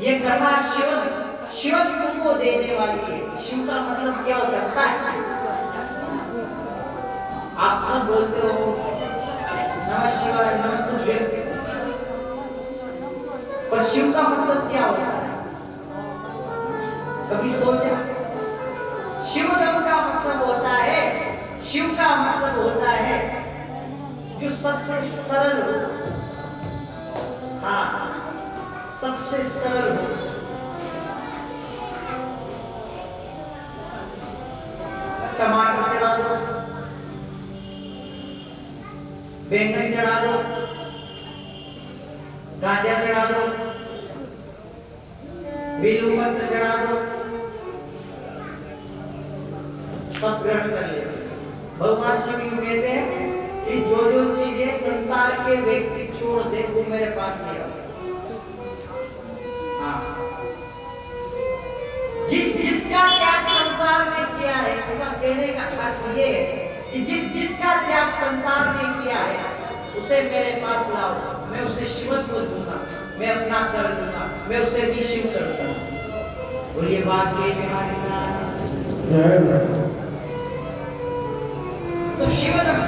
ये कथा शिवत्व को देने वाली है। शिव का मतलब क्या होता है? आप सब बोलते हो नमः शिवाय नमस्तुभ्यं, पर शिव का मतलब क्या होता है? कभी सोचा? शिवदम का मतलब होता है, शिव का मतलब होता है जो सबसे सरल हो। हाँ, सबसे सरल हो। टमाटर चढ़ा दो, बैंगन चढ़ा दो, गाजर चढ़ा दो, बेलपत्र चढ़ा दो, सब ग्रहण कर लेते। भगवान शिव कहते हैं कि जो जो चीजें संसार के व्यक्ति छोड़ दे वो मेरे पास नहीं आओ। हाँ, जिसका त्याग संसार में किया है, उनका कहने का अर्थ ये है कि जिसका त्याग संसार में किया है उसे मेरे पास लाओ, मैं उसे शिवत्व दूंगा, मैं अपना कर लूंगा, मैं उसे भी शिव कर दूंगा। बोलिए बात के बिहारी का। तो शिवदम,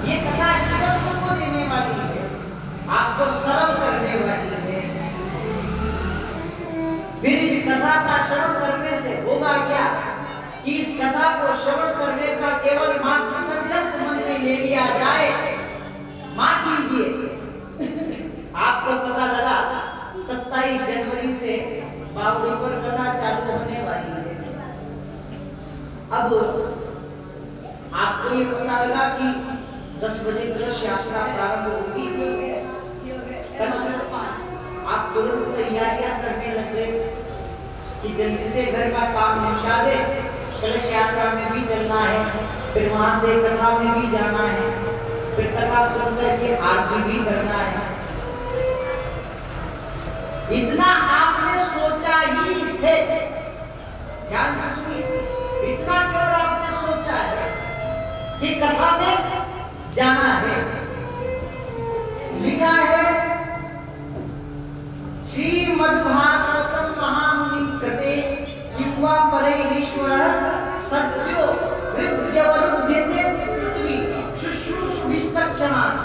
ये कथा शिवत्व को देने वाली है, आपको सरल करने वाली है। फिर इस कथा का श्रवण करने से होगा क्या कि इस कथा को श्रवण करने का केवल मात्र संकल्प मन में ले लिया जाए। मान लीजिए आपको पता लगा 27 जनवरी से बावड़ी पर कथा चालू होने वाली है। अब आपको ये पता लगा कि 10 बजे कलश यात्रा प्रारंभ होगी, आप तुरंत तैयारियां करने लग गए कि जल्दी से घर का काम निपटा दे, कलश यात्रा में भी चलना है, फिर वहां से कथा में भी जाना है, फिर कथा सुनकर के आरती भी करना है। इतना आपने सोचा ही है, ध्यान से सुनिए, इतना केवल आपने सोचा है कि कथा में जाना है। लिखा है श्रीमद्भागवतम महामुनि कृते किंवा परैरीश्वर सत्यो हृद्यवरुध्यते पृथ्वी शुश्रूषुभिस्तक्षणात्।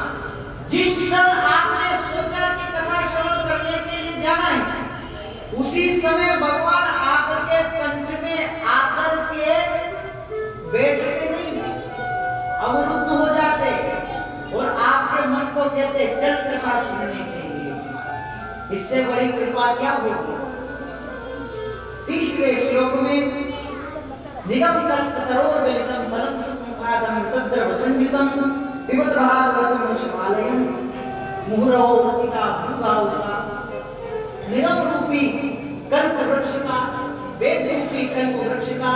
जिस क्षण आपने सोचा कि कथा श्रवण करने के लिए जाना है, उसी समय भगवान आपके कंठ में आकर के बैठते नहीं, अवरुद्ध हो जाते और आपके मन को कहते चल कथा सुनने के लिए। इससे बड़ी कृपा क्या होगी? 30वें श्लोक में निगम कल्पतरोर्गलितं फलं शुक्मुखादं तद्रव संयुतं पिबत भागवतं शिवालयं मुहुरहो रसिका भूभावुका। निगम रूपी कल्प वृक्ष का, वेद रूपी कल्प वृक्ष का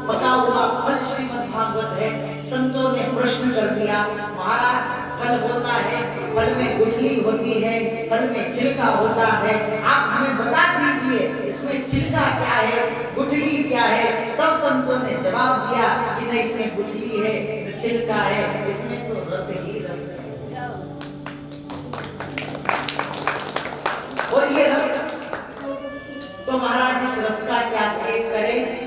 पका हुआ फल श्रीमद् भागवत है। संतों ने प्रश्न कर दिया, महाराज फल होता है, फल में गुठली होती है, फल में छिलका होता है, आप हमें बता दीजिए इसमें छिलका क्या है, गुठली क्या है। तब संतों ने जवाब दिया कि नहीं, इसमें गुठली है न छिलका है, इसमें तो रस ही रस है। और ये रस तो महाराज इस रस का क्या करें?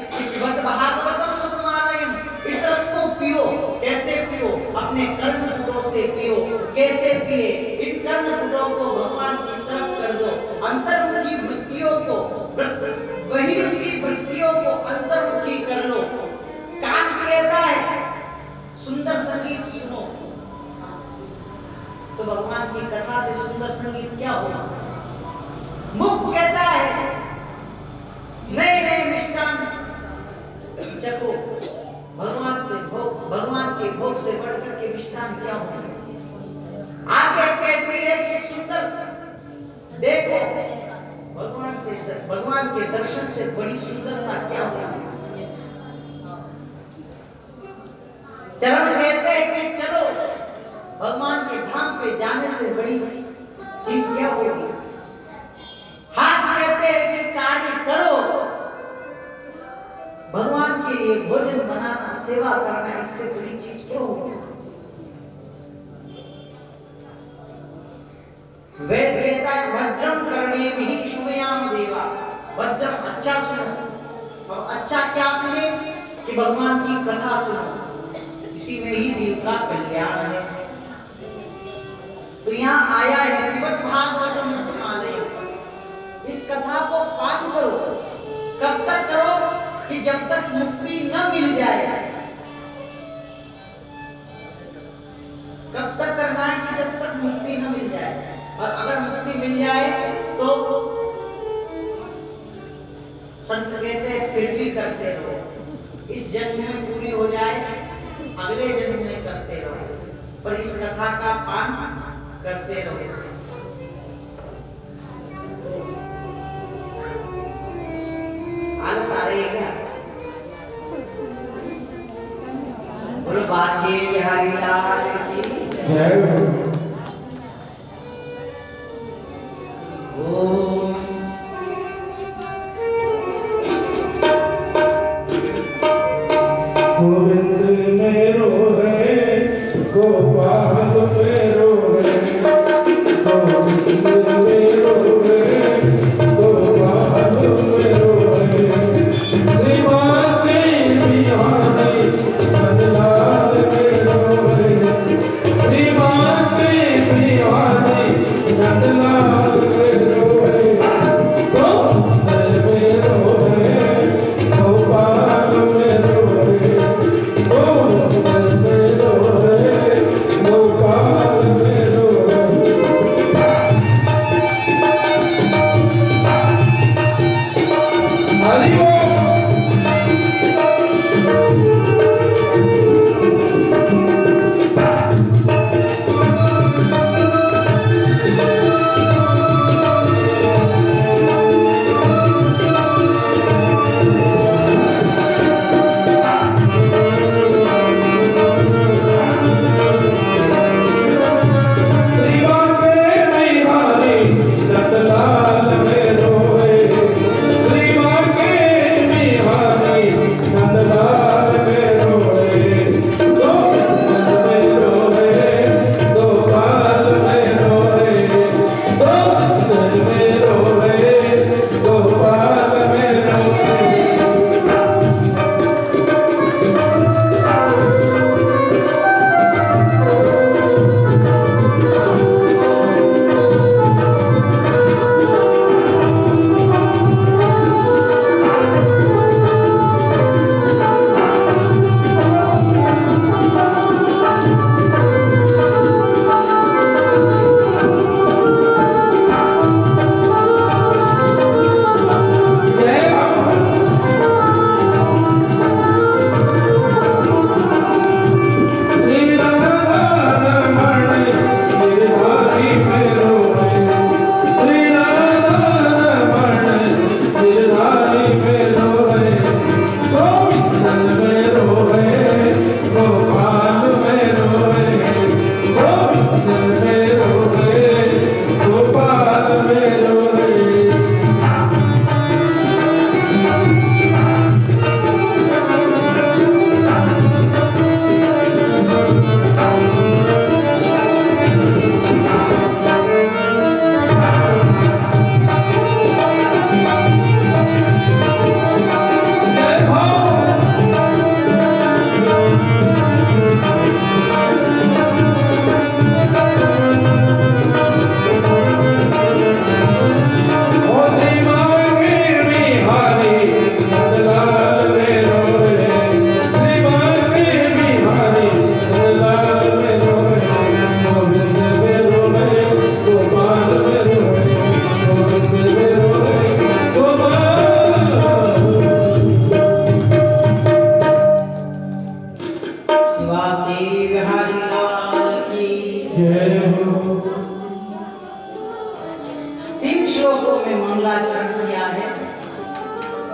भागवतम रसमालयम, इस रस को पियो। कैसे पियो? अपने कर्णपुटों से पियो। कैसे पिए? इन कर्णपुटों को भगवान की तरफ कर दो, अंतर्मुखी वृत्तियों को, बहिर्मुखी वृत्तियों को अंतर्मुखी कर लो। कान कहता है सुंदर संगीत सुनो, तो भगवान की कथा से सुंदर संगीत क्या होगा? मुख कहता है नए नए मिष्टान चखो। भगवान से भोग, भगवान के भोग से बढ़कर के मिष्टान क्या होंगे? आगे कहती है कि सुंदर देखो, भगवान से, भगवान के दर्शन से बड़ी सुंदरता क्या होगी? चरण कहते हैं कि चलो, भगवान के धाम पे जाने से बड़ी चीज क्या होगी? हाथ कहते हैं कि कार्य करो, भगवान के लिए भोजन बनाना, सेवा करना, इससे बड़ी चीज क्या होगी? वेद कहता है भद्रम कर्णे भी शुभयाम देवा, भद्रम अच्छा सुनो। और अच्छा क्या सुने कि भगवान की कथा सुनो, इसी में ही जीव का कल्याण है। तो यहाँ आया है पिबत भागवतम रसमालयम, इस कथा को पान करो। कब तक करो कि जब तक मुक्ति न मिल जाए। कब तक करना है कि जब तक मुक्ति न मिल जाए, और अगर मुक्ति मिल जाए तो संत कहते हैं फिर भी करते रहो। इस जन्म में पूरी हो जाए, अगले जन्म में करते रहो, पर इस कथा का पान करते रहो। आलस आ रही है क्या? बोलो भाग्य बिहारी लाल की जय। ओम गोविंद मेरो है, गोपाल मेरो है, गोविंद मेरो है, गोपाल मेरो है, श्रीवासी बिहारी नंदलाल मेरो है, श्रीवासी बिहारी नंदलाल मेरो है, गोविंद मेरो है, गोपाल मेरो है, गोविंद मेरो है, गोपाल मेरो है। हरि बोल।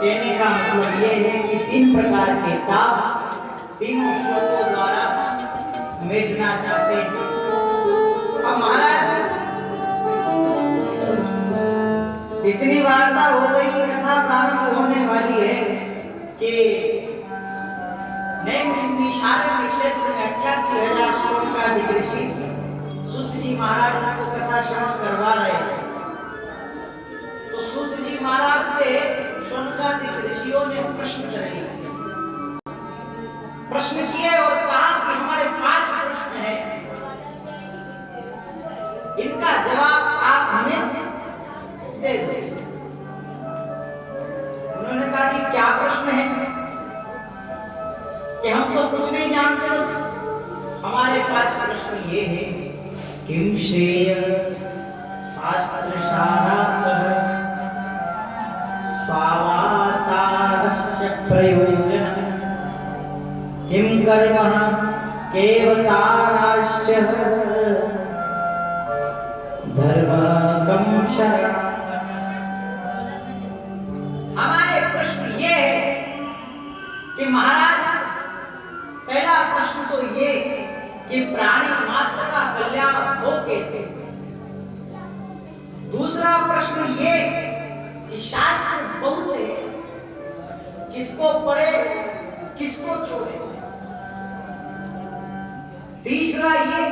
कहने का मतलब ये है कि 3 प्रकार के ताप तीनों श्लोकों द्वारा मिटना चाहते हैं। अब महाराज इतनी वार्ता हो गई, कथा प्रारंभ होने वाली है कि नए शारण्य क्षेत्र में 88,000 श्लोकाधिक ऋषि सूत जी महाराज को कथा श्रवण करवा रहे हैं। तो सूत जी महाराज से सनकादिक ऋषियों ने प्रश्न करे, प्रश्न किए और कहा कि हमारे 5 प्रश्न हैं, इनका जवाब आप हमें दे दो। उन्होंने कहा कि क्या प्रश्न है, कि हम तो कुछ नहीं जानते, बस हमारे 5 प्रश्न ये हैं, किम श्रेय शास्त्र सारातः स्वावातारस्य प्रयोजनम् किं कर्म केवताराश्च धर्मकं शरणम्। हमारे प्रश्न ये है कि महाराज, पहला प्रश्न तो ये कि प्राणी मात्र का कल्याण हो कैसे। दूसरा प्रश्न ये कि शास्त्र बहुत है, किसको पढ़े किसको छोड़े। तीसरा ये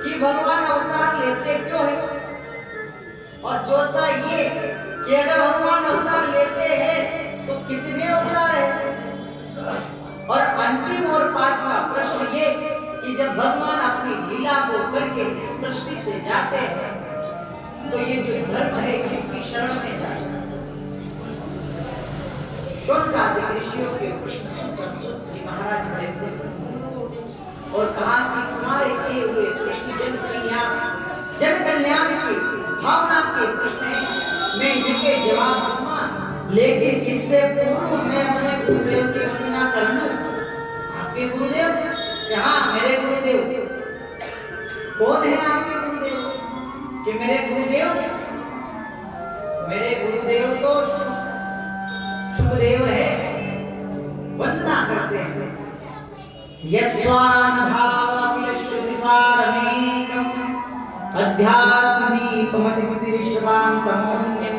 कि भगवान अवतार लेते क्यों है, और चौथा ये कि अगर भगवान अवतार लेते हैं तो कितने अवतार है। और अंतिम और 5वां प्रश्न ये कि जब भगवान अपनी लीला को करके इस सृष्टि से जाते हैं तो ये जो धर्म है किसकी शरण में जाए। शौनकादिक ऋषियों के प्रश्न सुनकर सूत जी महाराज बड़े प्रसन्न और कहा कि तुम्हारे किए हुए प्रश्न जन कल्याण की भावना के प्रश्न हैं, मैं इनके जवाब दूंगा, लेकिन इससे पूर्व मैं अपने गुरुदेव की वंदना कर लूं। आपके गुरुदेव? हाँ, मेरे गुरुदेव। कौन है आपके गुरुदेव? कि मेरे गुरुदेव तो सुखदेव है, वंदना करते हैं। यस्वान भाव किल श्रुति सारमेकम अध्यात्मदीपमतिकितिरिश्वान्तमोहन्यं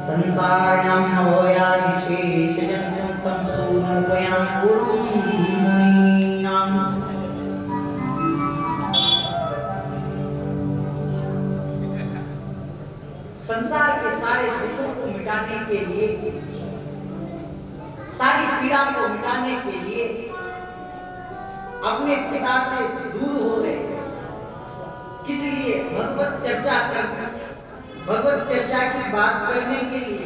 संसारिणां नवोयानि शेषजन्तुं तं सूनुपयां गुरुं मुनीनां। संसार के सारे दुखों को मिटाने के लिए, सारी पीड़ा को मिटाने के लिए अपने पिता से दूर हो गए। किस लिए? भगवत चर्चा करने, भगवत चर्चा की बात करने के लिए।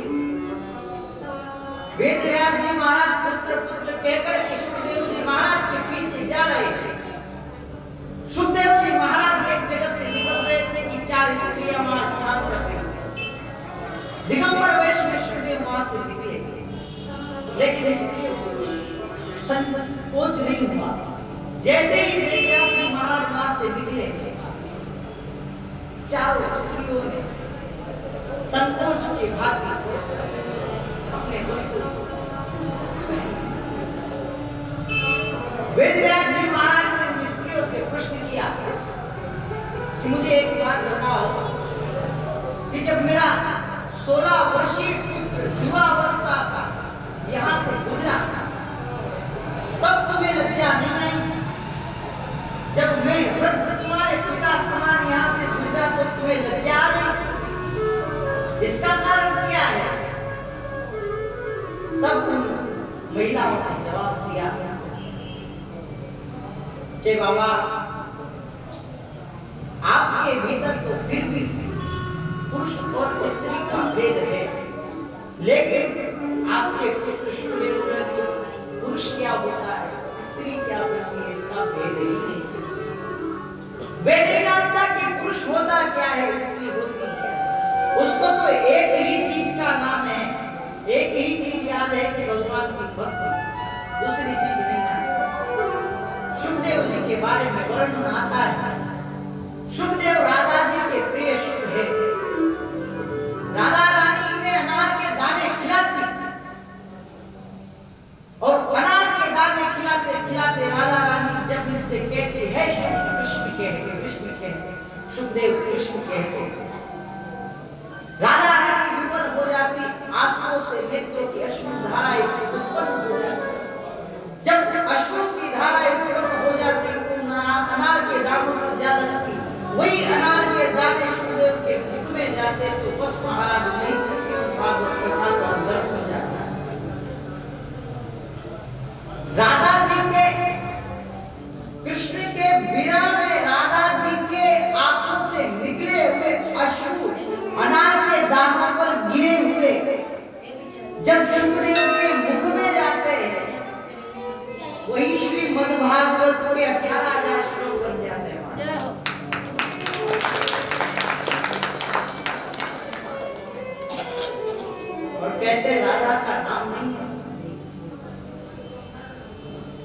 वेद व्यास जी महाराज पुत्र पुत्र कहकर के सुखदेव जी महाराज के पीछे जा रहे थे। सुखदेव जी महाराज एक जगह से निकल रहे थे कि 4 स्त्रियां वहां स्नान कर रही थी। दिगंबर वेश में सुखदेव वहां से निकले थे, लेकिन स्त्रियों को संकोच नहीं हुआ। जैसे ही वेद व्यास जी महाराज वहां से निकले, चारों स्त्रियों ने संकोच के भांति अपने वस्त्र वेद व्यास जी महाराज ने उन स्त्रियों से प्रश्न किया कि मुझे एक बात बताओ कि जब मेरा 16 वर्षीय पुत्र युवावस्था का यहाँ से गुजरा तब तुम्हें लज्जा नहीं आई? जब मैं वृद्ध तुम्हारे पिता समान यहाँ से गुजरा तो तुम्हें लज्जा आ गई? इसका कारण क्या है? तब उन महिलाओं ने जवाब दिया कि बाबा, आपके भीतर तो फिर भी पुरुष और स्त्री का भेद है, लेकिन आपके पुत्र सुखदेव में तो पुरुष क्या होता है, स्त्री क्या होती है, इसका भेद ही नहीं। वे नहीं जानता कि पुरुष होता क्या है, स्त्री होती क्या है। उसको तो एक ही चीज का नाम है, एक ही चीज याद है कि भगवान की भक्ति, दूसरी चीज नहीं जानता। सुखदेव जी के बारे में वर्णन आता है, सुखदेव राधा जी के प्रिय सुख है। राधा रानी इन्हें अनार के दाने खिलाती और अनार के दाने खिलाते खिलाते राधा रानी जब इनसे कहती है कृष्ण कहते, कृष्ण कहते, सुखदेव कृष्ण कहते, राधा रानी विवल हो जाती, आंसुओं से नेत्रों की अश्रु धाराएं उत्पन्न हो जाती। जब अश्रु की धाराएं उत्पन्न हो जाती, अनार के दानों पर जा लगती, वही अनार के दाने सुखदेव के मुख में जाते तो भस्म हरा नहीं से भागवत और कहते हैं राधा का नाम नहीं है।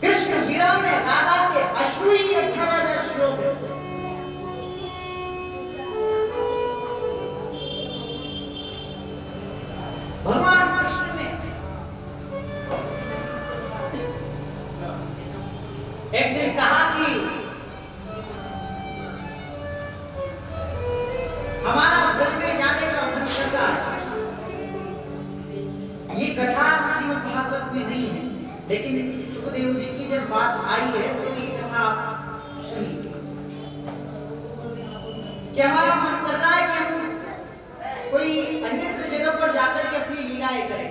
कृष्ण विरह में राधा के अश्रु ही 18,000 श्लोक है। भगवान कृष्ण ने एक दिन कहा कि हमारा ब्रज में जाने का मन कर रहा है। ये कथा श्रीमद् भागवत में नहीं है, लेकिन सुखदेव जी की जब बात आई है तो ये कथा आप सुनिए कि हमारा मन कर रहा है कि हम कोई अन्यत्र जगह पर जाकर के अपनी लीलाएं करें।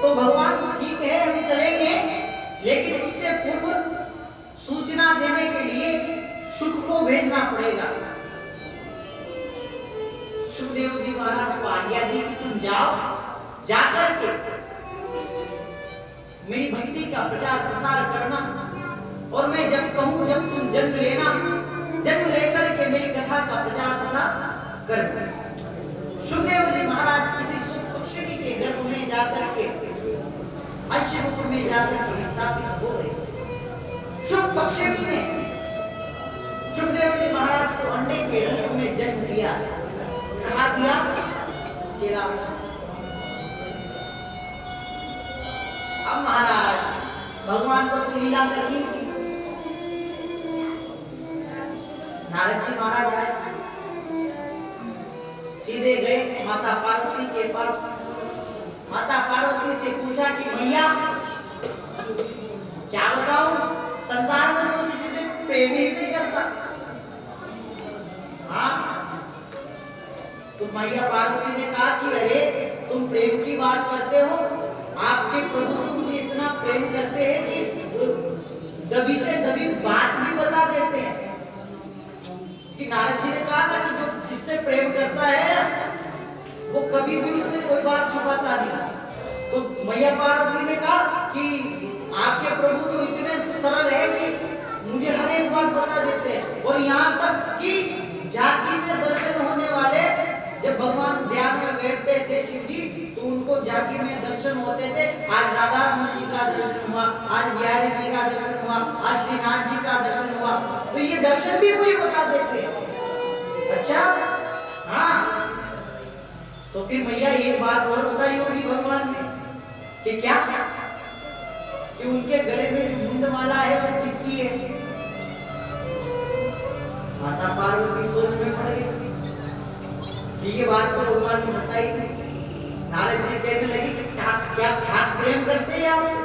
तो भगवान ठीक है हम चलेंगे, लेकिन उससे पूर्व सूचना देने के लिए शुक को भेजना पड़ेगा। सुखदेव जी महाराज को आज्ञा दी कि तुम जाओ, जाकर के मेरी भक्ति का प्रचार प्रसार करना, और मैं जब कहूं जब तुम जन्म लेना, जन्म लेकर के मेरी कथा का प्रचार प्रसार करना। सुखदेव जी महाराज किसी सुख पक्षी के गर्भ में जाकर के अश्व रूप में जाकर के स्थापित हो गए। सुख पक्षी ने सुखदेव जी महाराज को अंडे के रूप में जन्म दिया। कहा दिया? कैलाश। अब महाराज भगवान को तो लीला करनी थी। नारद जी महाराज आए, सीधे गए माता पार्वती के पास। माता पार्वती से पूछा कि भैया क्या बताऊं, संसार में तो किसी से प्रेम ही नहीं करता। हाँ, तो मैया पार्वती ने कहा कि अरे तुम प्रेम की बात करते हो, आपके प्रभु तो मुझे इतना प्रेम करते हैं कि दबी से दबी बात भी बता देते हैं। कि नारद जी ने कहा था कि जो जिससे प्रेम करता है वो कभी भी उससे कोई बात छुपाता नहीं। तो मैया पार्वती ने कहा कि आपके प्रभु तो इतने सरल है कि मुझे हर एक बात बता देते हैं। और यहाँ तक कि झांकी में दर्शन होने वाले, जब भगवान ध्यान में बैठते थे शिव जी, तो उनको झांकी में दर्शन होते थे। आज राधा रमन जी का दर्शन हुआ, आज बिहारी जी का दर्शन हुआ, आज श्रीनाथ जी का दर्शन हुआ, तो ये दर्शन भी वही बता देते हैं। अच्छा, हाँ, तो फिर मैया एक बात और बताई होगी भगवान ने कि क्या, कि उनके गले में जो मुंडमाला है वो किसकी है। माता पार्वती सोच में पड़ गई कि ये बात तो भगवान ने बताई नहीं। नारद जी कहने लगे कि क्या खाक प्रेम करते हैं आपसे,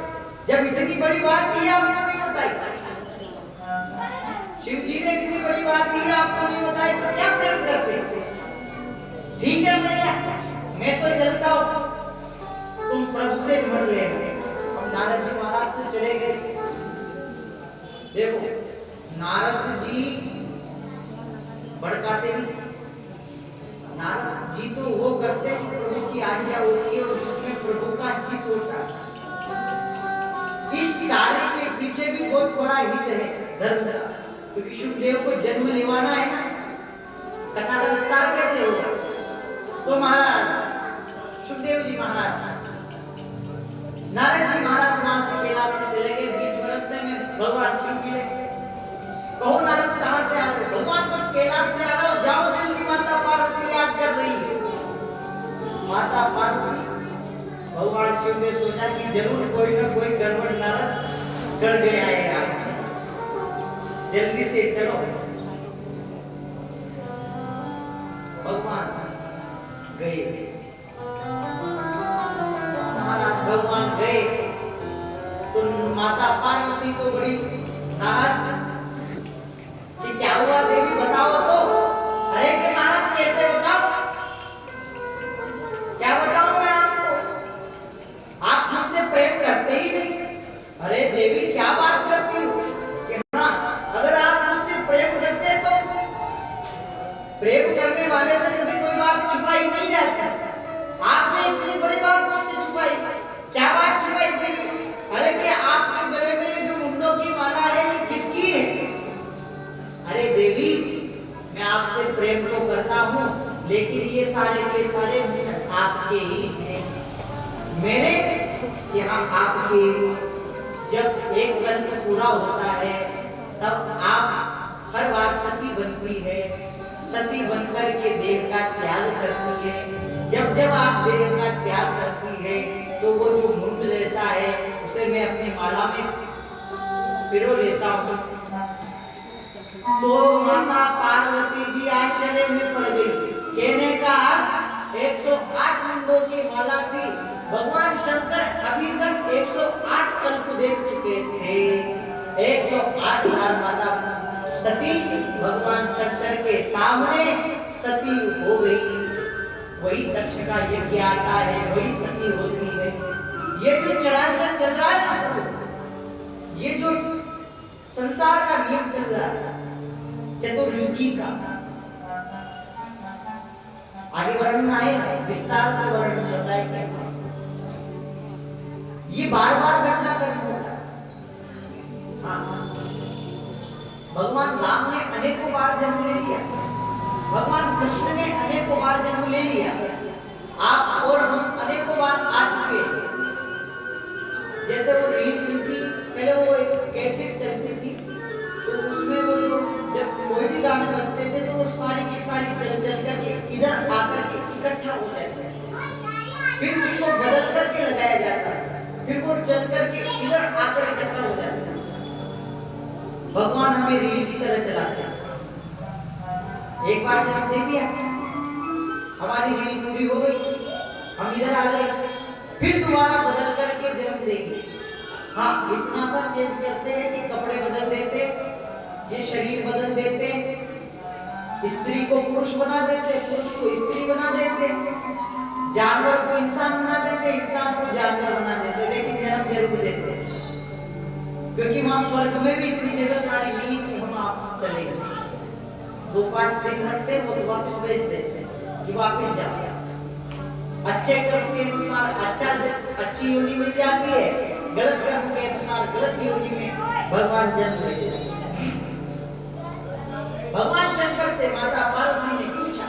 जब इतनी बड़ी बात ही आपको नहीं बताई। शिव जी ने इतनी बड़ी बात ही आपको नहीं बताई तो क्या प्रेम करते? ठीक है मैया, मैं तो चलता हूँ, तुम प्रभु से मिल लेना। और नारद जी महाराज तो चले गए। देखो नारद जी भड़काते नहीं, नारद जी तो वो करते हैं प्रभु की आज्ञा होती है और जिसमें प्रभु का हित होता है। इस कार्य के पीछे भी बहुत बड़ा हित है धर्म का, क्योंकि सुखदेव को जन्म लेवाना है ना, कथा का विस्तार कैसे होगा। तो महाराज सुखदेव जी महाराज, नारद जी महाराज वहां से कैलाश से चले गए। बीच में रास्ते में भगवान शिव मिले। कहो नारद कहां से आ रहे? भगवान बस कैलाश से आ रहा हो, जाओ जल्दी, माता पार्वती याद कर रही है। माता पार्वती, भगवान शिव ने सोचा कि जरूर कोई ना कोई गड़बड़ नारद कर गया है आज, जल्दी से चलो। भगवान गए, महाराज भगवान गए तो माता पार्वती तो बड़ी नाराज कि क्या हुआ देवी बताओ तो। अरे कि महाराज कैसे बताओ, क्या बताऊं मैं आपको, आप मुझसे प्रेम करते ही नहीं। अरे देवी क्या बात करती हो कि हाँ, अगर आप मुझसे प्रेम करते तो प्रेम करने वाले से कभी कोई बात छुपाई नहीं जाती। आपने इतनी बड़ी बात मुझसे छुपाई, क्या बात छुपाई देवी? अरे कि आपके गले में जो मुंडों की माला है ये किसकी है? अरे देवी मैं आपसे प्रेम तो करता हूँ, लेकिन ये सारे के सारे आपके ही हैं, मेरे यहाँ आपके। जब एक कल्प पूरा होता है तब आप हर बार सती बनती है, सती बनकर के देह का त्याग करती है। जब जब आप देह का त्याग करती है तो वो जो मुंड रहता है उसे मैं अपनी माला में पिरो लेता हूँ। तो माता पार्वती जी आश्चर्य में पड़ गई। कहने का अर्थ 108 मुंडों की माला थी। भगवान शंकर अभी तक 108 कल्प देख चुके थे। 108 बार माता सती भगवान शंकर के सामने सती हो गई। वही दक्ष का यज्ञ आता है, वही सती होती है। ये जो चराचर चल रहा है ना, ये जो संसार का नियम चल रहा है चतुर्युगी का, आगे वर्णन आएगा, विस्तार से वर्णन बताएंगे। ये बार बार घटना करना होता है। हाँ, भगवान राम ने अनेकों बार जन्म ले लिया, भगवान कृष्ण ने अनेकों बार जन्म ले लिया, आप और हम अनेकों बार आ चुके हैं। जैसे वो रील चलती, पहले वो एक कैसेट चलती थी, तो उसमें वो जो जब कोई भी गाने बजते थे तो वो सारी की सारी चल चल करके इधर आकर के इकट्ठा हो जाते थे, फिर उसको बदल करके लगाया जाता था, फिर वो चल करके इधर आकर इकट्ठा हो जाता था। भगवान हमें रील की तरह चलाते हैं। एक बार जन्म दे दिया, हमारी रील पूरी हो गई, हम इधर आ गए, फिर दोबारा बदल करके जन्म देंगे। हाँ, इतना सा चेंज करते हैं कि कपड़े बदल देते, ये शरीर बदल देते, स्त्री को पुरुष बना देते, पुरुष को स्त्री बना देते, जानवर को इंसान बना देते, इंसान को जानवर बना देते, लेकिन जन्म जरूर देते। क्योंकि वहां स्वर्ग में भी इतनी जगह खाली नहीं कि हम आप चले गए, 2-5 दिन रखते वो तो वापस भेज देते कि वापस जाओ। अच्छे कर्म के अनुसार अच्छी योनि मिल जाती है, गलत कर्म के अनुसार गलत योनि में भगवान जन्म देते हैं। भगवान शंकर से माता पार्वती ने पूछा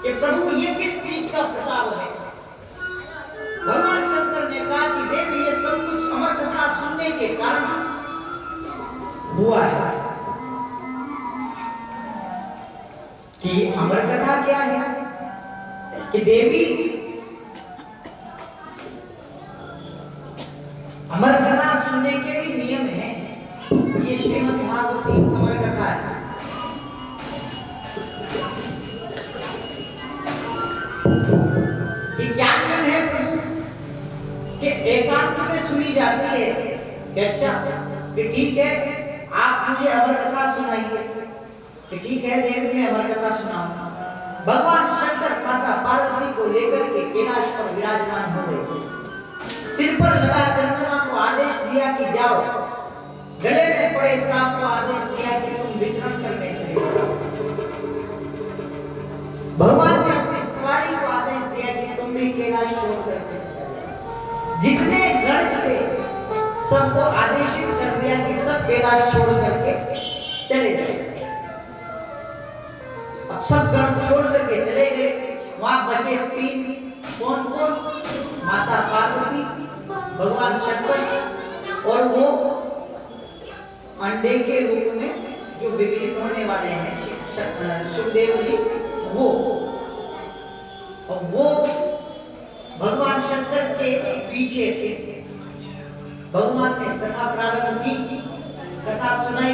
कि प्रभु ये किस चीज का प्रताप है? भगवान शंकर ने कहा कि देवी ये सब कुछ अमर कथा सुनने के कारण हुआ है। कि अमर कथा क्या है? कि देवी अमर कथा सुनने के भी नियम है। ये श्रीमद् भागवती अमर कथा है। कि क्या नियम है प्रभु? कि एकांत में सुनी जाती है। कि अच्छा, कि ठीक है आप मुझे अमर कथा सुनाइए। कि ठीक है देवी मैं अमर कथा सुनाऊं। भगवान शंकर माता पार्वती को लेकर के कैलाश पर विराजमान हो गए। सिर पर लगा चंद्रमा को आदेश दिया कि जाओ, गले में पड़े सांप को आदेश दिया कि तुम विचरण करने चले जाओ। भगवान ने अपनी सवारी को आदेश दिया कि तुम भी कैलाश छोड़ करके चले जाओ। जितने गण थे सबको आदेशित कर दिया कि सब कैलाश छोड़ करके चले जाओ। अब सब गण छोड़ करके चले गए। वहां बचे 3, कौन कौन? माता पार्वती, भगवान शंकर और वो अंडे के रूप में जो विगलित होने वाले हैं सुखदेव जी, वो। और वो भगवान शंकर के पीछे थे। भगवान ने कथा प्रारंभ की, कथा सुनाई,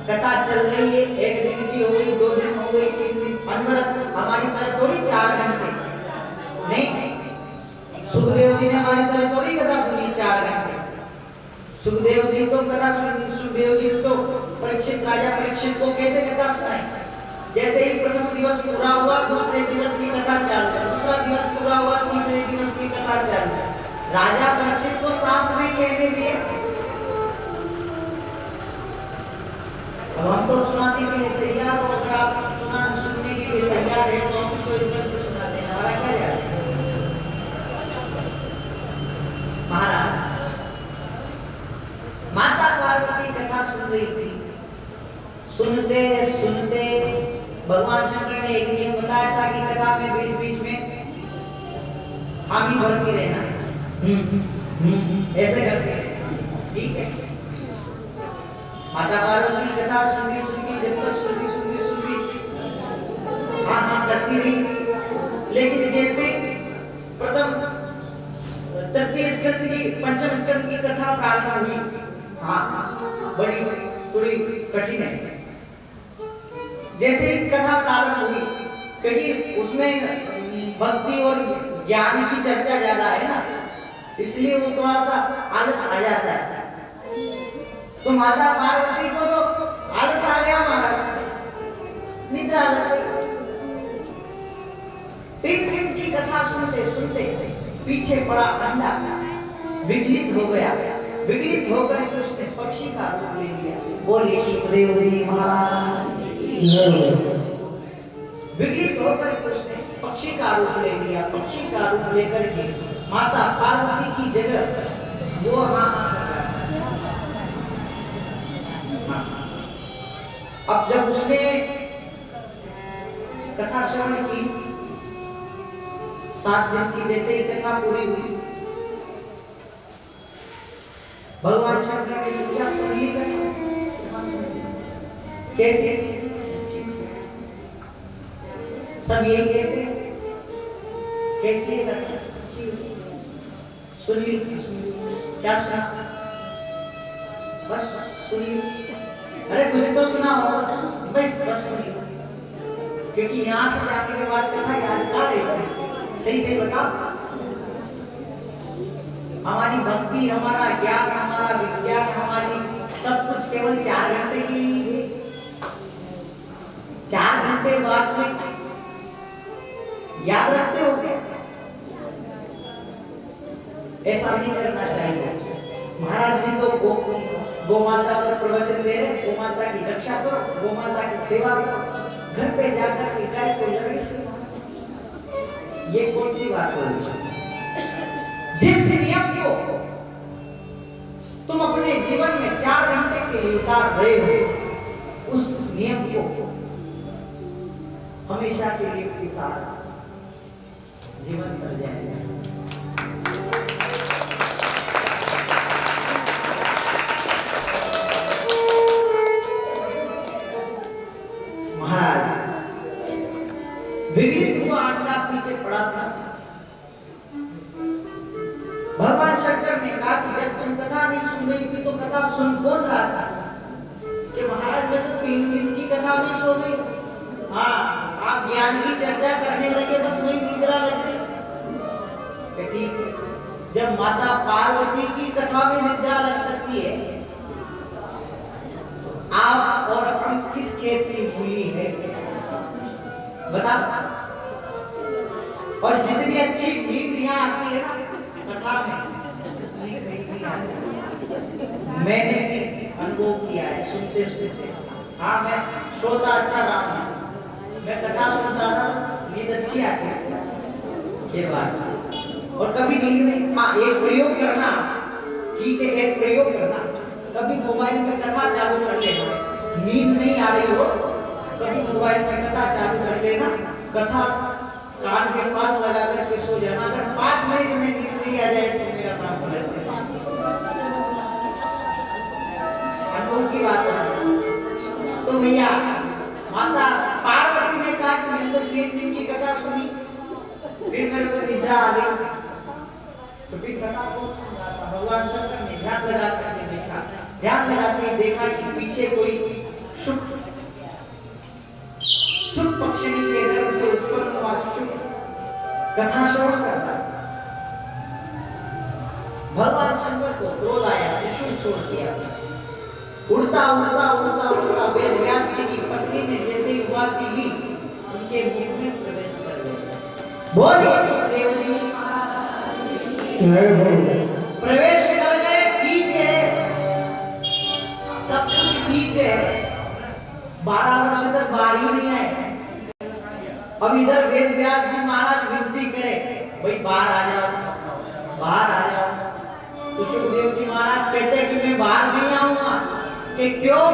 कथा चल रही है। 1 दिन की हो गई, 2 दिन हो गई, 3 दिन, अनवरत। हमारी तरह थोड़ी 4 घंटे नहीं, सुखदेव जी ने हमारी तरह थोड़ी कथा सुनी 4 घंटे। सुखदेव जी तो कथा सुनी, सुखदेव जी तो परीक्षित राजा परीक्षित को कैसे कथा सुनाई? जैसे ही प्रथम दिवस पूरा हुआ, दूसरे दिवस की कथा चालू, दूसरा दिवस पूरा हुआ, तीसरे दिवस की कथा चालू। राजा परीक्षित को सांस नहीं लेने दिए। अब हम तो सुनाने के लिए तैयार हो। अगर आप सुनने के लिए तैयार है तो हम 24 घंटे सुनाते हैं। हमारा क्या जाए? महाराज, माता पार्वती कथा सुन रही थी। सुनते सुनते भगवान शंकर ने एक नियम बताया था कि कथा में बीच बीच में हामी भरती रहना, ऐसे करते रहना, ठीक है। माता पार्वती कथा सुनती सुनती जब तक सुनती सुनती सुनती हाँ हाँ करती रही, लेकिन जैसे प्रथम तृतीय स्कंद की पंचम स्कंद की कथा प्रारंभ हुई, हाँ बड़ी थोड़ी कठिन है। जैसे कथा प्रारंभ हुई, क्योंकि उसमें भक्ति और ज्ञान की चर्चा ज्यादा है ना, इसलिए वो थोड़ा सा आलस आ जाता है। तो माता पार्वती को तो आलस आ गया महाराज, निद्रा लग गई। तीन दिन की कथा सुनते सुनते पीछे पड़ा अंडा विगलित हो गया, विगलित होकर के उसने पक्षी का रूप ले लिया। बोलिए सुखदेव जी महाराज। विगलित होकर के उसने पक्षी का रूप ले लिया। पक्षी का रूप लेकर के माता पार्वती की जगह वो हाँ हाँ कर रहा था। अब जब उसने कथा श्रवण की, 7 दिन की जैसे ही कथा पूरी हुई, भगवान शंकर ने पूछा सुन ली कथा? कैसी थी? अच्छी थी। सब यही कहते हैं, कैसी है कथा? अच्छी। सुन ली? क्या सुना? बस सुन ली? अरे कुछ तो सुना होगा, बस सुन ली, क्योंकि यहाँ से जाने के बाद कथा यादगार रहती है। सही सही बताओ। हमारी भक्ति, हमारा ज्ञान, हमारा विज्ञान, हमारी सब कुछ केवल 4 घंटे के लिए, 4 घंटे बाद में याद रखते हो क्या? ऐसा नहीं करना चाहिए। महाराज जी तो गौ माता पर प्रवचन दे रहे, गौ माता की रक्षा करो, गौ माता की सेवा करो, घर पे जाकर के गाय को लकड़ी से, ये कौन सी बात होगी? जिस नियम को तुम अपने जीवन में 4 घंटे के लिए उतार रहे हो, उस नियम को हमेशा के लिए उतार, जीवन तर जाएगा। महाराज विगलित हुआ अंडा पीछे पड़ा था। भगवान शंकर ने कहा कि जब तुम कथा नहीं सुन रही थी तो कथा सुन कौन रहा था? कि महाराज मैं तो 3 दिन की कथा में सो गई। हाँ, आप ज्ञान की चर्चा करने लगे, बस वही निद्रा लग गई। ठीक है, जब माता पार्वती की कथा में निद्रा लग सकती है, तो आप और हम किस खेत की मूली है? बता। और जितनी अच्छी नींद यहाँ आती है ना कथा में, मैंने भी अनुभव किया है सुनते सुनते। हाँ, मैं श्रोता अच्छा रहा हूँ, मैं कथा सुनता था, नींद अच्छी आती थी, ये बात। और कभी नींद नहीं, हाँ एक प्रयोग करना, ठीक है, एक प्रयोग करना, कभी मोबाइल में कथा चालू कर लेना, नींद नहीं आ रही हो, कभी मोबाइल में कथा चालू कर लेना, कथा कान के पास लगा करके सो जाना। अगर 5 मिनट में नींद नहीं आ जाए तो मेरा नाम पलट देना। अनुभव की बात है। तो भैया माता पार्वती ने कहा कि मैं तो 3 दिन की कथा सुनी, फिर मेरे को निद्रा आ गई। तो फिर कथा कौन सुन रहा था? भगवान शंकर ने ध्यान लगा करके देखा, ध्यान लगाते ही देखा कि पीछे कोई शुक पक्षिणी के गर्भ से उत्पन्न हुआ शुक कथा श्रवण कर रहा है। भगवान शंकर को क्रोध आया, त्रिशूल छोड़ दिया, उड़ता उड़ता उड़ता उड़ता वेद व्यास जी की पत्नी ने जैसे ही उबासी ली, उनके मुख में प्रवेश कर गया। बोलिए सुखदेव जी प्रवेश कर गए, ठीक है, सब कुछ ठीक है। 12 वर्ष तक बाहर ही नहीं आए। अब इधर वेद व्यास जी महाराज विनती करे, भाई बाहर आ जाओ, बाहर आ जाओ। तो सुखदेव जी महाराज कहते हैं कि मैं बाहर नहीं आऊंगा। कि क्यों?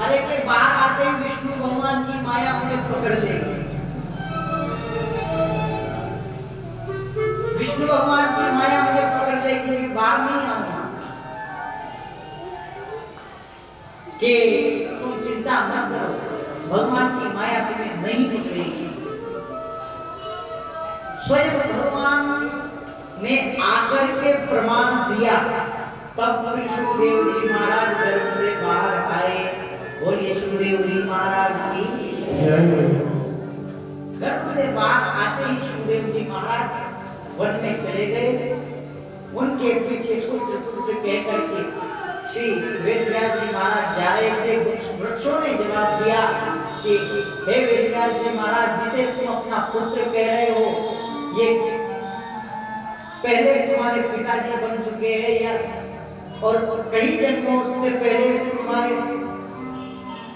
अरे कि बाहर आते ही विष्णु भगवान की माया मुझे पकड़ लेगी। विष्णु भगवान की माया मुझे पकड़ लेगी, मैं बाहर नहीं आऊंगा। कि तुम चिंता मत करो, भगवान की माया तुम्हें नहीं पकड़ेगी। स्वयं भगवान ने आकर के प्रमाण दिया, तब फिर सुखदेव जी महाराज गर्भ से बाहर आए। बोलिए सुखदेव जी महाराज की। गर्भ से बाहर आते ही सुखदेव जी महाराज वन में चले गए। उनके पीछे पुत्र पुत्र कह करके श्री वेदव्यास जी महाराज जा रहे थे। वृक्षों ने जवाब दिया कि हे वेदव्यास जी महाराज, जिसे तुम अपना पुत्र कह रहे हो, ये पहले तुम्हारे पिताजी बन चुके हैं या और कई जन्मों से पहले से तुम्हारे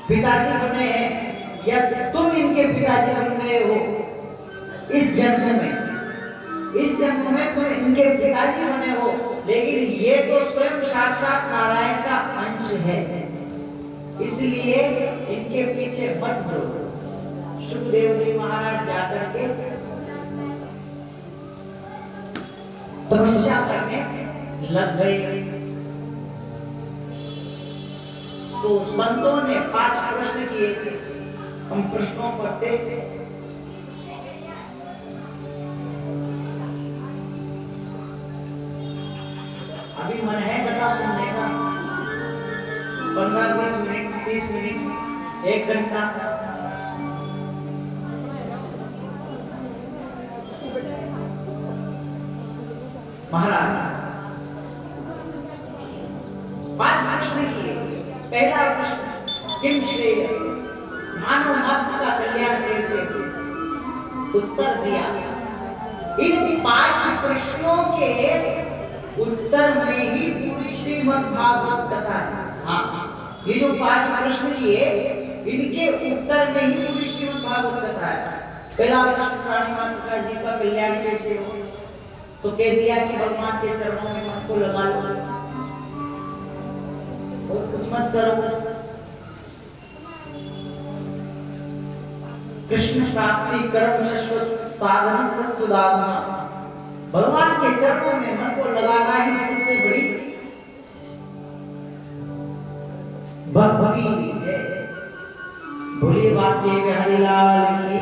पिताजी बने हैं, या तुम इनके पिताजी बन गए हो इस जन्म में तुम इनके पिताजी बने हो। लेकिन ये तो स्वयं साक्षात नारायण का अंश है, इसलिए इनके पीछे मत दो। सुखदेव जी महाराज जाकर के तपस्या करने लग गए। तो संतों ने 5 प्रश्न किए थे। हम प्रश्नों पर थे। अभी मन है कथा सुनने का, 15-20 मिनट, 30 मिनट, 1 घंटा। महाराज 5 प्रश्न किए। पहला प्रश्न, किम श्रेय, मानव मात्र का कल्याण कैसे? उत्तर दिया। इन 5 प्रश्नों के उत्तर में ही पूरी श्रीमद् भागवत कथा है। हाँ, ये जो 5 प्रश्न किए, इनके उत्तर में ही पूरी श्रीमद् भागवत कथा है। पहला प्रश्न, प्राणी मात्र का जीव का कल्याण कैसे हो? तो कह दिया कि भगवान के चरणों में मन को लगा लो और कुछ मत करो। कृष्ण प्राप्ति कर्म शाश्वत साधन तत्व दाधना, भगवान के चरणों में मन को लगाना ही सबसे बड़ी भक्ति है। बोलिए बाके बिहारी लाल की।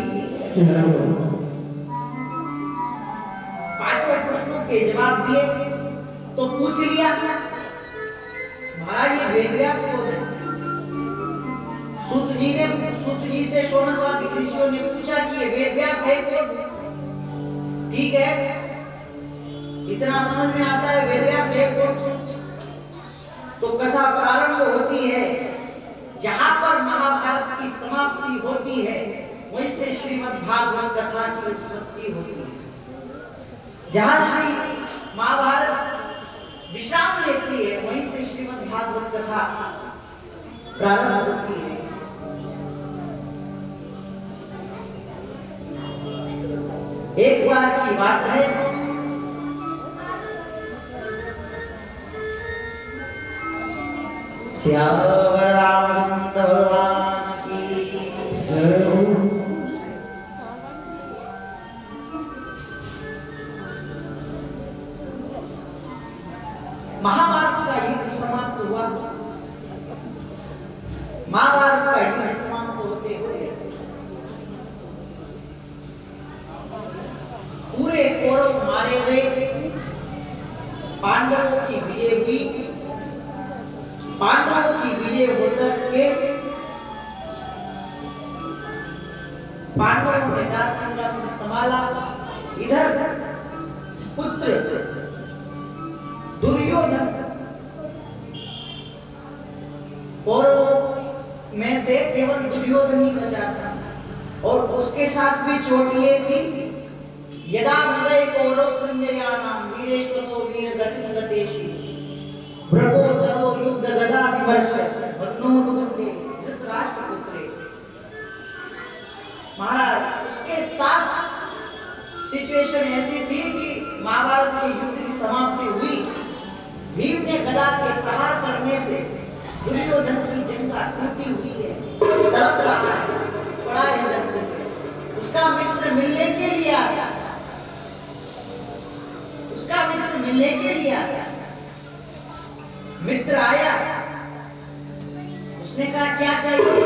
5 प्रश्नों के जवाब दिए तो पूछ लिया, महाराज ये वेदव्यास कौन है? सूत जी से शौनकादि ऋषियों ने पूछा कि ये वेदव्यास है कौन? ठीक है, इतना समझ में आता है वेदव्यास है कौन। तो कथा प्रारंभ होती है, जहां पर महाभारत की समाप्ति होती है वहीं से श्रीमद् भागवत कथा की उत्पत्ति होती है। जहां श्री महाभारत विश्राम लेती है वहीं से श्रीमद् भागवत कथा प्रारंभ होती है। एक बार की बात है, श्यावर रामचंद्र भगवान की। महाभारत का युद्ध समाप्त हुआ। महाभारत का युद्ध समाप्त होते हुए पूरे कौरव मारे गए, पांडवों की विजय हुई। पांडवों की विजय होकर के पांडवों ने राज सिंहासन संभाला। इधर पुत्र दुर्योधन, कौरवों में से केवल दुर्योधन ही बचा था और उसके साथ भी चोट ये थी, यदा हृदय कौरव संजयानाम वीरेश्वरो वीरगतिं गतेषु भ्रगोदरो युद्ध गदा विमर्श भग्नोरुदंडे धृतराष्ट्र पुत्रे। महाराज उसके साथ सिचुएशन ऐसी थी कि महाभारत के युद्ध की समाप्ति हुई। भीम ने गदा के प्रहार करने से दुर्योधन की जंगा टूटी हुई है, तड़प रहा है, पड़ा है धरती पे। उसका मित्र मिलने के लिए आया। लेके लिया। मित्र आया, उसने कहा क्या चाहिए?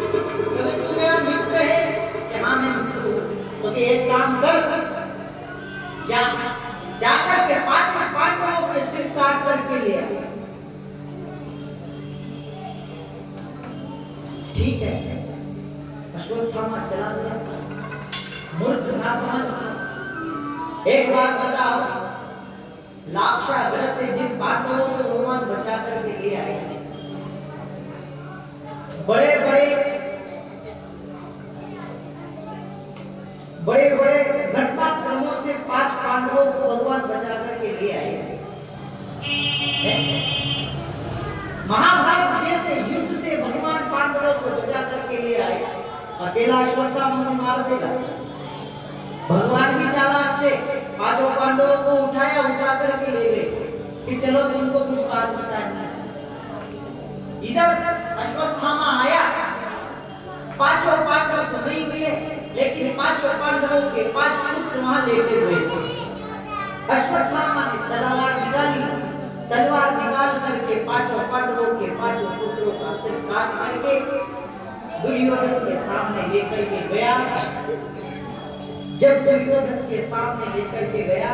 तो तू मेरा मित्र है कि हाँ मैं मित्र हूँ। तो एक काम कर, जाकर के 5 पांडवों के सिर काट करके ले आ। ठीक है, अश्वत्थामा चला गया। मूर्ख ना समझ था। एक बात बताओ, लाक्षागृह से जिन पांडवों को भगवान बचा करके ले आए, बड़े बड़े घटनाक्रमों से 5 पांडवों को भगवान बचा करके ले आए। महाभारत जैसे युद्ध से भगवान पांडवों को बचा करके ले आए। अकेला अश्वत्थामा को मार देगा? भगवान भी चालाक थे। 5 पांडवों को उठाया, उठा करके ले गए कि चलो तुमको कुछ बात बतानी है। इधर अश्वत्थामा आया, 5 पांडव तो नहीं मिले, लेकिन 5 पांडवों के 5 पुत्र वहां लेटे हुए थे। अश्वत्थामा ने तलवार निकाली, तलवार निकाल करके 5 पांडवों के 5 पुत्रों का सिर काट करके दुर्योधन के सामने लेकर के गया। जब दुर्योधन के सामने लेकर के गया,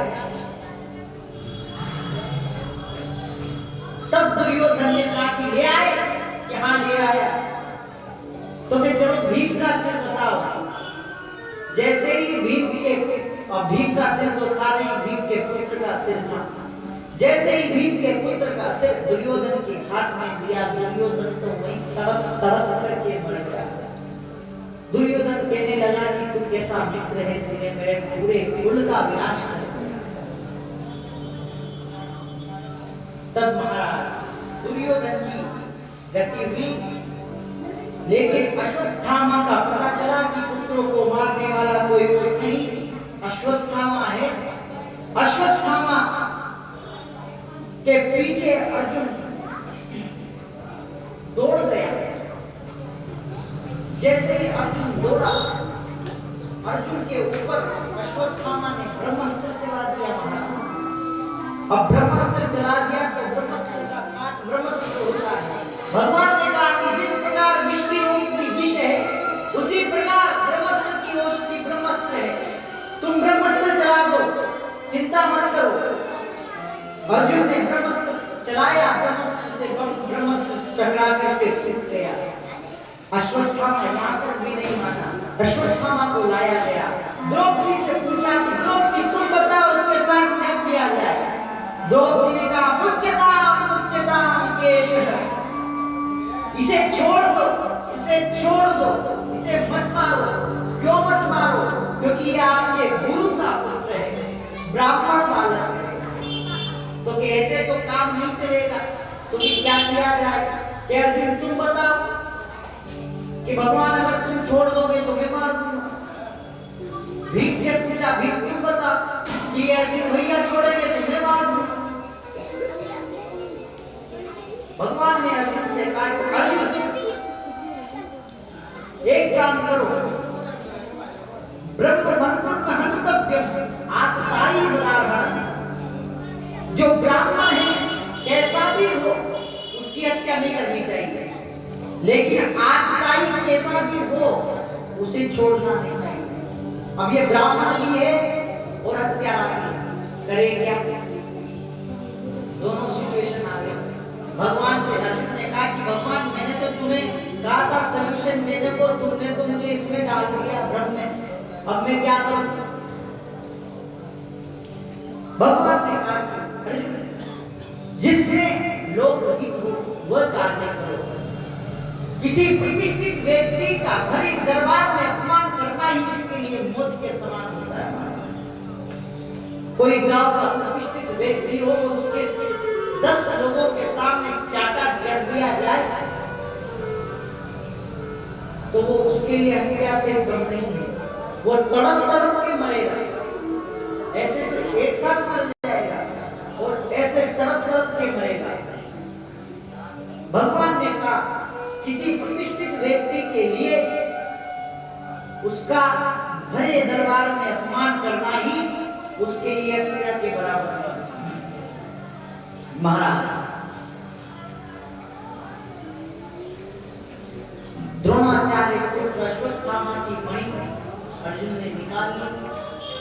तब दुर्योधन ने कहा कि ले आए? कि हाँ ले आया। तो मैं चलो भीम का सिर बताओ। जैसे ही भीम का सिर तो था नहीं, भीम के पुत्र का सिर था। जैसे ही भीम के पुत्र का सिर दुर्योधन के हाथ में दिया, दुर्योधन तो वहीं तड़प तड़प करके मर गया। दुर्योधन कहने लगा कि तू कैसा मित्र है, तूने मेरे पूरे कुल का विनाश कर दिया। तब महाराज दुर्योधन की गति हुई, लेकिन अश्वत्थामा का पता चला कि पुत्रों को मारने वाला कोई और नहीं, अश्वत्थामा है। अश्वत्थामा के पीछे अर्जुन दौड़ गया। जैसे ही अर्जुन दौड़ा, अर्जुन के ऊपर अश्वत्थामा ने ब्रह्मास्त्र चला दिया। अब ब्रह्मास्त्र चला दिया तो ब्रह्मास्त्र का काट ब्रह्मास्त्र होता है। भगवान ने कहा कि जिस प्रकार विष की औषधि विष है, उसी प्रकार ब्रह्मास्त्र की औषधि ब्रह्मास्त्र है। तुम ब्रह्मास्त्र चला दो, चिंता मत करो। अर्जुन ने ब्रह्मास्त्र चलाया, ब्रह्मास्त्र से ब्रह्मास्त्र टकरा करके फूट गया। अश्वत्थामा यहाँ तक भी नहीं माना, अश्वत्थामा को लाया गया। द्रौपदी से पूछा कि द्रौपदी तुम बताओ इसके साथ क्या किया जाए? द्रौपदी ने कहा मुच्यताम मुच्यताम केशः, इसे छोड़ दो, इसे छोड़ दो, इसे मत मारो। क्यों मत मारो? क्योंकि ये आपके गुरु का पुत्र है, ब्राह्मण बालक है। तो कि ऐसे तो काम नहीं चलेगा, तो क्या किया जाए? कि अर्जुन तुम बताओ कि भगवान अगर तुम छोड़ दोगे तो मैं मार दूंगा। भीम से पूछा, भीम तुम बताओ कि अर्जुन भैया छोड़ेंगे तो मैं मार दूंगा। भगवान ने अर्जुन से कहा, अर्जुन एक काम करो, ब्रह्मबंधन न हंतव्यम आततायी बलार्हणम्। जो ब्राह्मण है कैसा भी हो उसकी हत्या नहीं करनी चाहिए, लेकिन आततायी कैसा भी हो उसे छोड़ना नहीं चाहिए। अब ये ब्राह्मण भी है और हत्यारा भी है, करे क्या? दोनों सिचुएशन आ गए। भगवान से अर्जुन ने कहा कि भगवान मैंने तो तुम्हें कहा था सॉल्यूशन देने को, तुमने तो मुझे इसमें डाल दिया भ्रम में, अब मैं क्या करूं? भगवान ने कहा अर्जुन जिसमें लोकहित हो वह कार्य करो। किसी प्रतिष्ठित व्यक्ति का भरे दरबार में अपमान करना ही उसके लिए मौत के समान होता है। कोई गांव का प्रतिष्ठित व्यक्ति हो, उसके 10 लोगों के सामने चाटा जड़ दिया जाए तो वो उसके लिए हत्या से कम नहीं है, वो तड़प तड़प के मरेगा। ऐसे तो एक साथ मर जाएगा और ऐसे तड़प तड़प के मरेगा। भगवान ने कहा किसी प्रतिष्ठित व्यक्ति के लिए उसका भरे दरबार में अपमान करना ही उसके लिए हत्या के बराबर है। महाराज द्रोणाचार्य पुत्र अश्वत्थामा की मणि अर्जुन ने निकाल ली,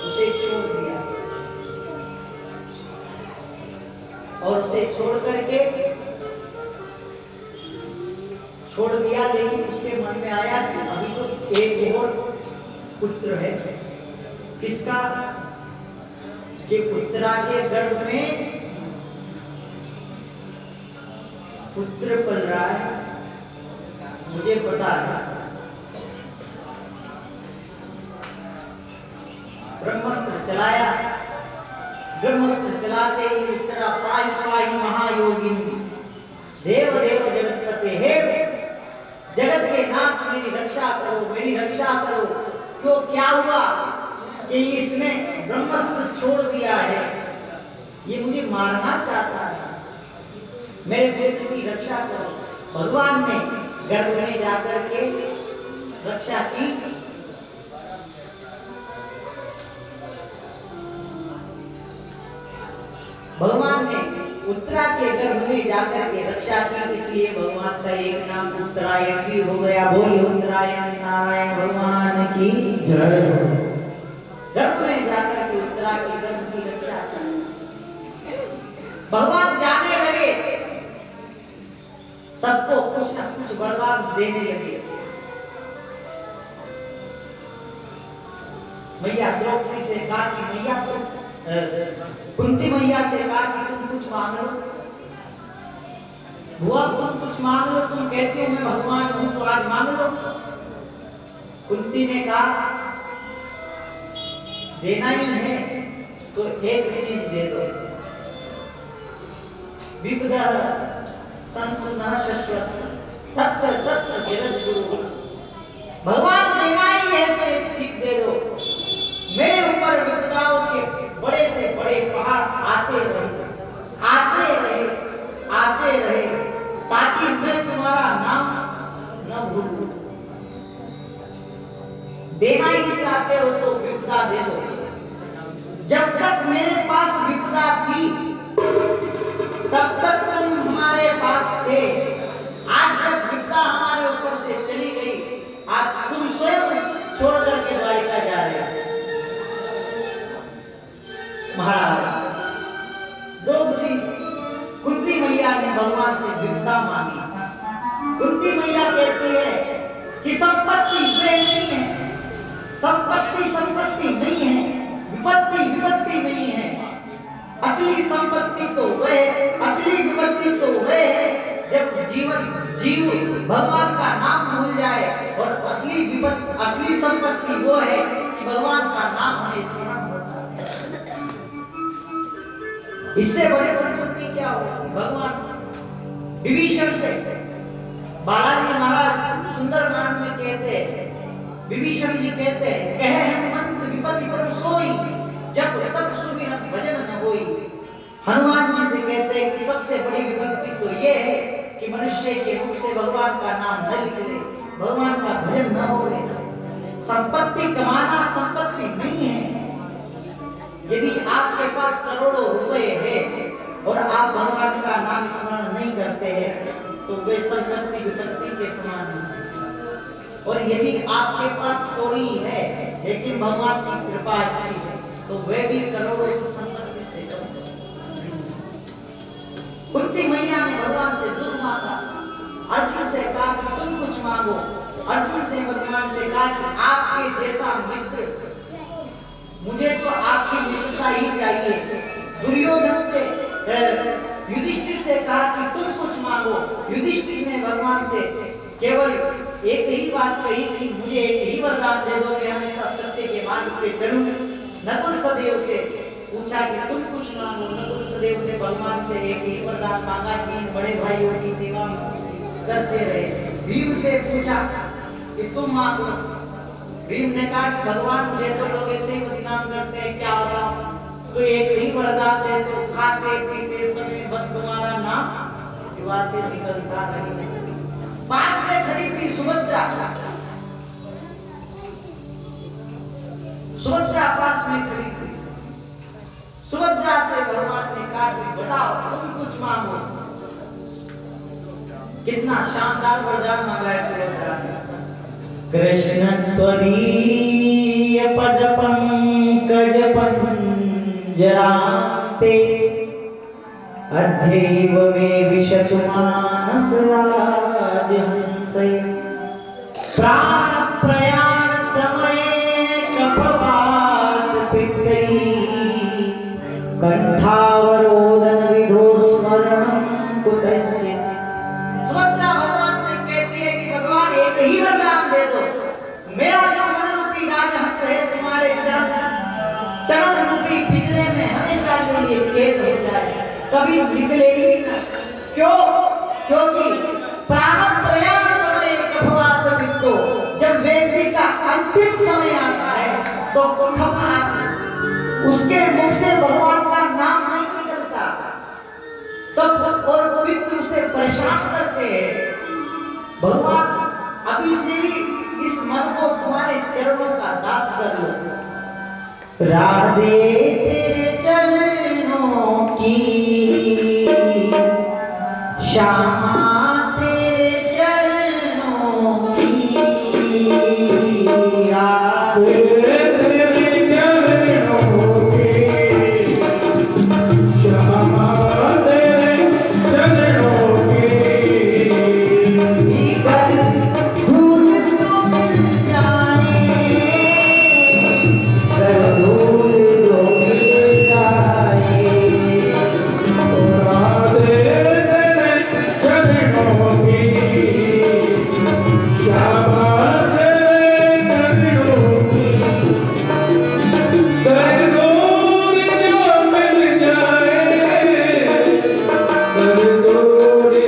उसे छोड़ दिया और उसे छोड़ करके छोड़ दिया, लेकिन उसके मन में आया कि अभी तो एक और पुत्र है। किसका? कि पुत्रा के गर्भ में पुत्र पल रहा है, मुझे पता है। ब्रह्मास्त्र चलाया, ब्रह्मास्त्र चलाते ही उत्तरा पाई पाई महायोगिनी देव देव जगतपते, हे जगत के नाथ मेरी रक्षा करो, मेरी रक्षा करो। क्यों, क्या हुआ कि इसने ब्रह्मास्त्र छोड़ दिया है, ये मुझे मारना चाहता है, मेरे पुत्र की रक्षा करो। भगवान ने गर्भ में जाकर के रक्षा की। भगवान ने उत्तरा के गर्भ में जाकर के रक्षा की, इसलिए भगवान का एक नाम उत्तरायण भी हो गया। बोलिए उत्तरायण नारायण भगवान की जय। गर्भ में जाकर के उत्तरा के गर्भ की रक्षा की। भगवान जाने लगे, सबको कुछ न कुछ वरदान देने लगे। मैया द्रौपदी से कहा कि मैया तुम कुंती मैया से कहा कि तुम कुछ मांग लो। बुआ तुम कुछ मांग लो, तुम कहती हो मैं भगवान हूं तो आज मांग लो। कुंती ने कहा देना ही है तो एक चीज दे दो। विपदा संतु न शश्वत तत्र तत्र जगत गुरु। भगवान देना ही है तो एक चीज दे दो। मेरे ऊपर विपदाओं के बड़े से बड़े पहाड़ आते रहे, आते रहे, आते रहे, ताकि मैं तुम्हारा नाम न भूलूं। देना ही चाहते हो तो विपदा दे दो। जब तक मेरे पास विपदा थी तब तक तुम हमारे पास थे। आज जब विपदा हमारे ऊपर से चली गई, आज तुम स्वयं छोड़ करके द्वारिका जा रहे हो। महाराज द्रौपदी कुंती मैया ने भगवान से विपदा मांगी। कुंती मैया कहती है कि संपत्ति वे नहीं है, संपत्ति संपत्ति नहीं है, विपत्ति विपत्ति नहीं है। असली संपत्ति तो वह है, असली विपत्ति तो वह है जब जीव भगवान का नाम भूल जाए। और असली संपत्ति वो है कि भगवान का नाम हमें स्मरण होता है। इससे बड़ी संपत्ति क्या होगी? भगवान विभीषण से बालाजी महाराज सुंदरकांड में कहते हैं, विभीषण जी कहते हैं, कहे हनुमंत विपत्ति परम सोई, जब तक सुमिरन भजन न होई। हनुमान जी से कहते हैं कि सबसे बड़ी विपत्ति तो ये है कि मनुष्य के मुख से भगवान का नाम न निकले, भगवान का भजन न हो। संपत्ति कमाना संपत्ति नहीं है। यदि आपके पास करोड़ों रुपए है और आप भगवान का नाम स्मरण नहीं करते हैं तो वे संपत्ति विपत्ति के समान है। और यदि आपके पास थोड़ी है लेकिन भगवान की कृपा अच्छी है तो वे भी करोड़ों की संपत्ति से कम नहीं। कुंती मैया ने भगवान से दुख मांगा। अर्जुन से कहा कि तुम कुछ मांगो। अर्जुन ने भगवान से कहा कि आपके जैसा मित्र, मुझे तो आपकी मित्रता ही चाहिए। दुर्योधन से युधिष्ठिर से कहा कि तुम कुछ मांगो। युधिष्ठिर ने भगवान से केवल एक ही बात कही कि मुझे एक ही वरदान दे दो, मैं हमेशा सत्य के मार्ग पे चलूं। नकुल सदेव से पूछा कि तुम कुछ मांगो। नकुल सदेव ने भगवान से एक ही वरदान मांगा कि इन बड़े भाइयों की सेवा करते रहे। भीम से पूछा कि तुम मांगो। भीम ने कहा कि भगवान मुझे तो लोग ऐसे ही बदनाम करते हैं, क्या बताऊं? तो एक ही वरदान दे तो खाते पीते समय बस तुम्हारा नाम जुआ से निकलता रहे। पास में खड़ी थी सुभद्रा। सुभद्रा पास में खड़ी थी। सुभद्रा से भगवान ने कहा कि बताओ तुम कुछ मांगो। कितना शानदार वरदान मांगा है सुभद्रा ने। कृष्ण त्वदीय पद पंकज पंजरान्ते अध्यैव मे विशतु मानस राजहंसे प्राण प्रयाण समये कफवात पित्तैः कंठावरोदन विधो स्मरणं कुतश्चित्। सुभद्रा भगवान से कहती है कि भगवान एक ही वरदान दे दो, मेरा जो मन रूपी राजहंस है तुम्हारे चरण रूपी पिंजरे में हमेशा के लिए कैद हो जाए, कभी निकले ही ना। क्यों? क्योंकि प्राण प्रयाण समय कफवात पित्तो, जब व्यक्ति का अंतिम समय आता है तो कफवात, उसके मुख से भगवान का नाम नहीं निकलता, तो और पितृ उसे परेशान करते हैं। भगवान अभी से ही इस मन को तुम्हारे चरणों का दास कर लो। राधे तेरे चरणों की, श्यामा तेरे चरणों की, राधे तेरे चरणों की, श्यामा तेरे चरणों की, धूल तो मिल जाए, धूल तो मिल जाए, राधे तेरे चरणों की, श्यामा तेरे चरणों की, दर्दों जो मिल जाए, दर्दों जो मिल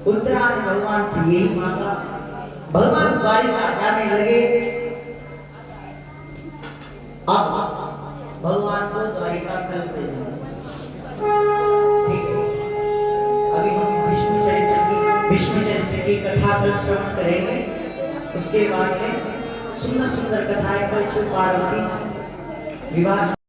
उत्तरायण भगवान से यही मांगा। भगवान द्वारिका जाने लगे। अब भगवान को द्वारिका कल पे जाना, ठीक है। अभी हम विष्णु चरित्र की कथा कल श्रवण करेंगे। उसके बाद में सुंदर सुंदर कथाएं कल शिव पार्वती विवाह